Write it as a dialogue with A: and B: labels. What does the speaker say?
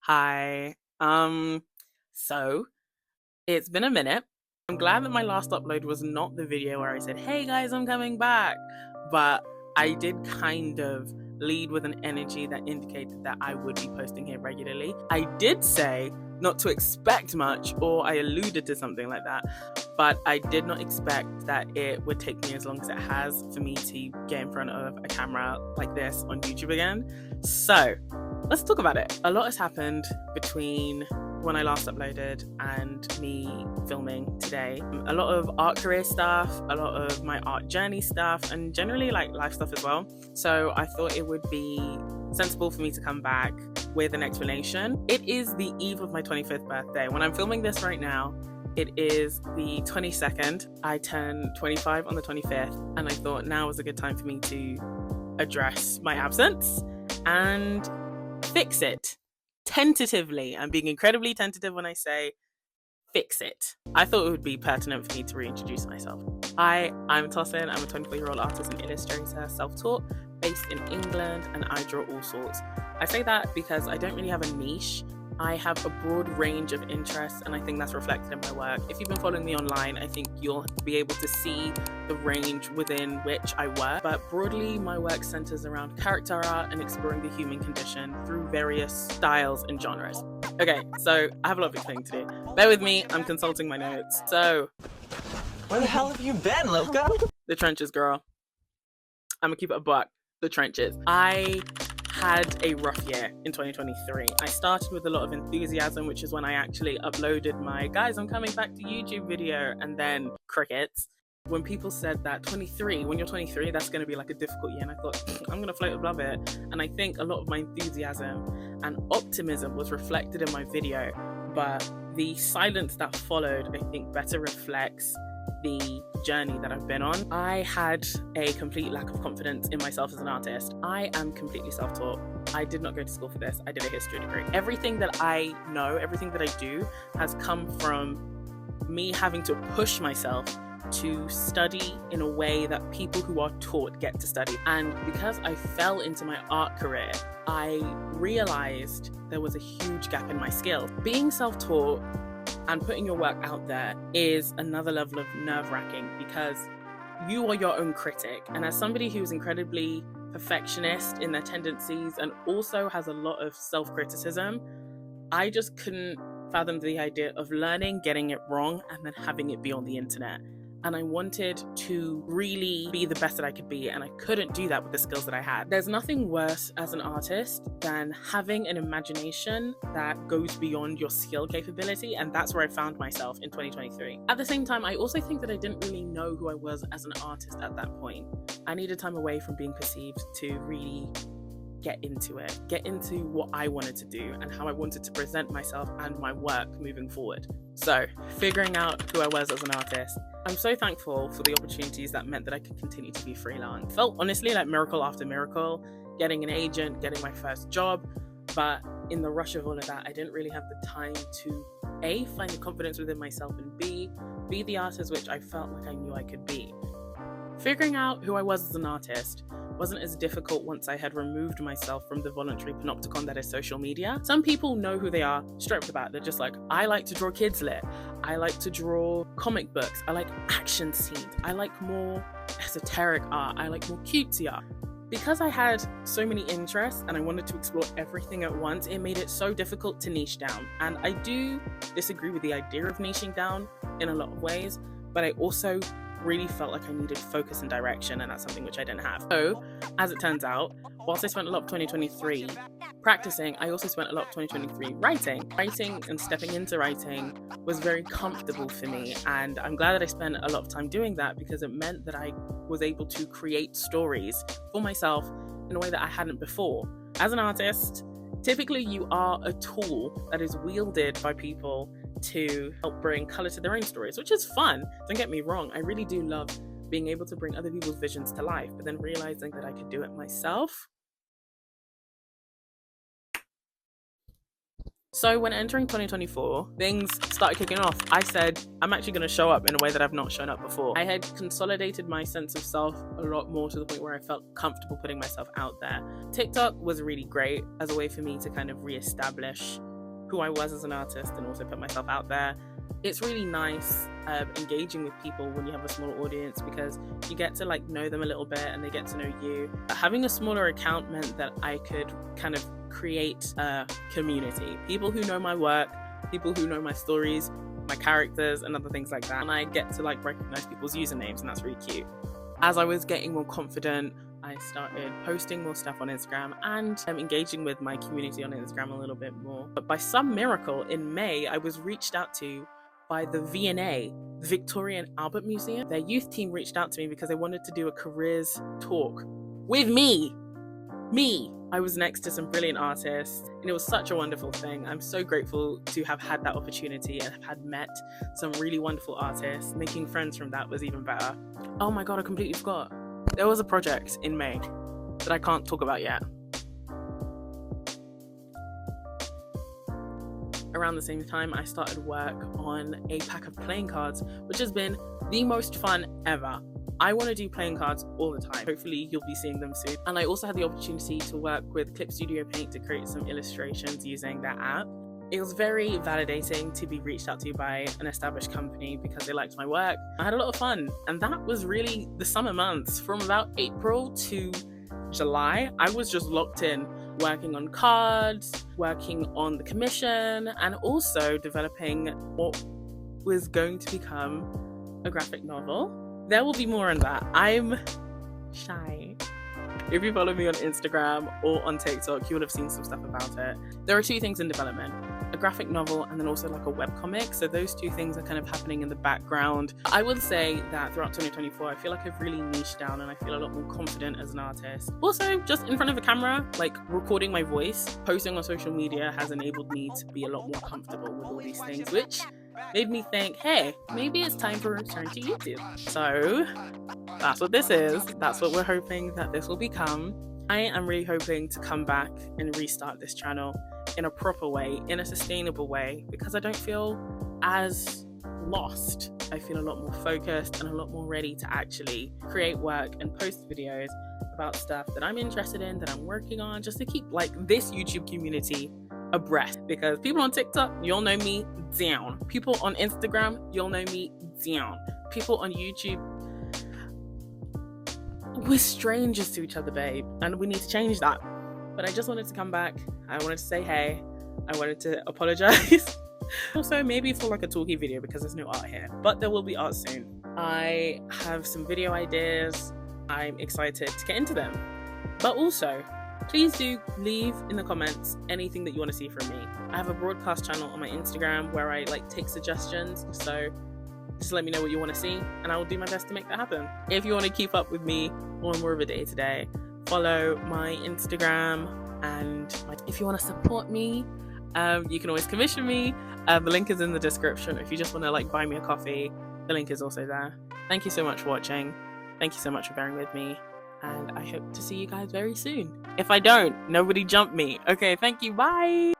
A: Hi. So it's been a minute. I'm glad that my last upload was not the video where I said, "Hey guys, I'm coming back." But I did kind of lead with an energy that indicated that I would be posting here regularly. I did say not to expect much, or I alluded to something like that, but I did not expect that it would take me as long as it has for me to get in front of a camera like this on YouTube again. So let's talk about it. A lot has happened between when I last uploaded and me filming today. A lot of art career stuff, a lot of my art journey stuff, and generally like life stuff as well. So I thought it would be sensible for me to come back with an explanation. It is the eve of my 25th birthday. When I'm filming this right now, it is the 22nd. I turn 25 on the 25th, and I thought now was a good time for me to address my absence and fix it. Tentatively. I'm being incredibly tentative when I say fix it. I thought it would be pertinent for me to reintroduce myself. Hi, I'm Tosin. I'm a 24-year-old artist and illustrator, self-taught, based in England, and I draw all sorts. I say that because I don't really have a niche. I have a broad range of interests, and I think that's reflected in my work. If you've been following me online, I think you'll be able to see the range within which I work. But broadly, my work centers around character art and exploring the human condition through various styles and genres. Okay, so I have a lot of explaining to do. Bear with me, I'm consulting my notes. So,
B: where the hell have you been, Loco?
A: The trenches, girl. I'm gonna keep it a buck. The trenches. I had a rough year in 2023. I started with a lot of enthusiasm, which is when I actually uploaded my "guys, I'm coming back to YouTube" video, and then crickets. When people said that when you're 23, that's going to be like a difficult year, and I thought, I'm going to float above it. And I think a lot of my enthusiasm and optimism was reflected in my video, but the silence that followed, I think, better reflects the journey that I've been on. I had a complete lack of confidence in myself as an artist. I am completely self-taught. I did not go to school for this. I did a history degree. Everything that I know, everything that I do has come from me having to push myself to study in a way that people who are taught get to study. And because I fell into my art career, I realized there was a huge gap in my skills. Being self-taught and putting your work out there is another level of nerve-wracking because you are your own critic. And as somebody who's incredibly perfectionist in their tendencies and also has a lot of self-criticism, I just couldn't fathom the idea of learning, getting it wrong, and then having it be on the internet. And I wanted to really be the best that I could be, and I couldn't do that with the skills that I had. There's nothing worse as an artist than having an imagination that goes beyond your skill capability, and that's where I found myself in 2023. At the same time, I also think that I didn't really know who I was as an artist at that point. I needed time away from being perceived to really get into what I wanted to do and how I wanted to present myself and my work moving forward. So, figuring out who I was as an artist, I'm so thankful for the opportunities that meant that I could continue to be freelance. Felt honestly like miracle after miracle, getting an agent, getting my first job, but in the rush of all of that, I didn't really have the time to A, find the confidence within myself, and B, be the artist which I felt like I knew I could be. Figuring out who I was as an artist wasn't as difficult once I had removed myself from the voluntary panopticon that is social media. Some people know who they are straight off the bat. They're just like, I like to draw kids lit. I like to draw comic books. I like action scenes. I like more esoteric art. I like more cutesy art. Because I had so many interests and I wanted to explore everything at once, it made it so difficult to niche down. And I do disagree with the idea of niching down in a lot of ways, but I also really felt like I needed focus and direction, and that's something which I didn't have. So, as it turns out, whilst I spent a lot of 2023 practicing, I also spent a lot of 2023 writing. Writing and stepping into writing was very comfortable for me, and I'm glad that I spent a lot of time doing that because it meant that I was able to create stories for myself in a way that I hadn't before. As an artist, typically you are a tool that is wielded by people to help bring color to their own stories, which is fun. Don't get me wrong, I really do love being able to bring other people's visions to life, but then realizing that I could do it myself. So when entering 2024, things started kicking off. I said, I'm actually going to show up in a way that I've not shown up before. I had consolidated my sense of self a lot more to the point where I felt comfortable putting myself out there. TikTok was really great as a way for me to kind of reestablish who I was as an artist and also put myself out there. It's really nice engaging with people when you have a smaller audience, because you get to like know them a little bit and they get to know you. Having a smaller account meant that I could kind of create a community, people who know my work, people who know my stories, my characters and other things like that, and I get to like recognize people's usernames, and that's really cute. As I was getting more confident, I started posting more stuff on Instagram and engaging with my community on Instagram a little bit more. But by some miracle, in May, I was reached out to by the V&A, Victoria and Albert Museum. Their youth team reached out to me because they wanted to do a careers talk with me. I was next to some brilliant artists, and it was such a wonderful thing. I'm so grateful to have had that opportunity and have had met some really wonderful artists. Making friends from that was even better. Oh my god, I completely forgot. There was a project in May that I can't talk about yet. Around the same time, I started work on a pack of playing cards, which has been the most fun ever. I want to do playing cards all the time. Hopefully you'll be seeing them soon. And I also had the opportunity to work with Clip Studio Paint to create some illustrations using that app. It was very validating to be reached out to by an established company because they liked my work. I had a lot of fun, and that was really the summer months. From about April to July, I was just locked in, working on cards, working on the commission, and also developing what was going to become a graphic novel. There will be more on that. I'm shy. If you follow me on Instagram or on TikTok, you would have seen some stuff about it. There are two things in development: a graphic novel and then also like a webcomic. So those two things are kind of happening in the background. I would say that throughout 2024, I feel like I've really niched down and I feel a lot more confident as an artist. Also, just in front of a camera, like recording my voice, posting on social media has enabled me to be a lot more comfortable with all these things, which made me think, hey, maybe it's time for a return to YouTube. So that's what this is. That's what we're hoping that this will become. I am really hoping to come back and restart this channel in a proper way, in a sustainable way, because I don't feel as lost. I feel a lot more focused and a lot more ready to actually create work and post videos about stuff that I'm interested in, that I'm working on, just to keep like this YouTube community abreast. Because people on TikTok, you'll know me down. People on Instagram, you'll know me down. People on YouTube, we're strangers to each other, babe, and we need to change that. But I just wanted to come back. I wanted to say hey. I wanted to apologize. Also, maybe for like a talkie video because there's no art here, but there will be art soon. I have some video ideas. I'm excited to get into them. But also, please do leave in the comments anything that you want to see from me. I have a broadcast channel on my Instagram where I like take suggestions. So just let me know what you want to see and I will do my best to make that happen. If you want to keep up with me on more of a day-to-day, follow my Instagram. And if you want to support me, you can always commission me. The link is in the description. If you just want to like buy me a coffee, the link is also there. Thank you so much for watching. Thank you so much for bearing with me. And I hope to see you guys very soon. If I don't, nobody jump me. Okay, thank you. Bye.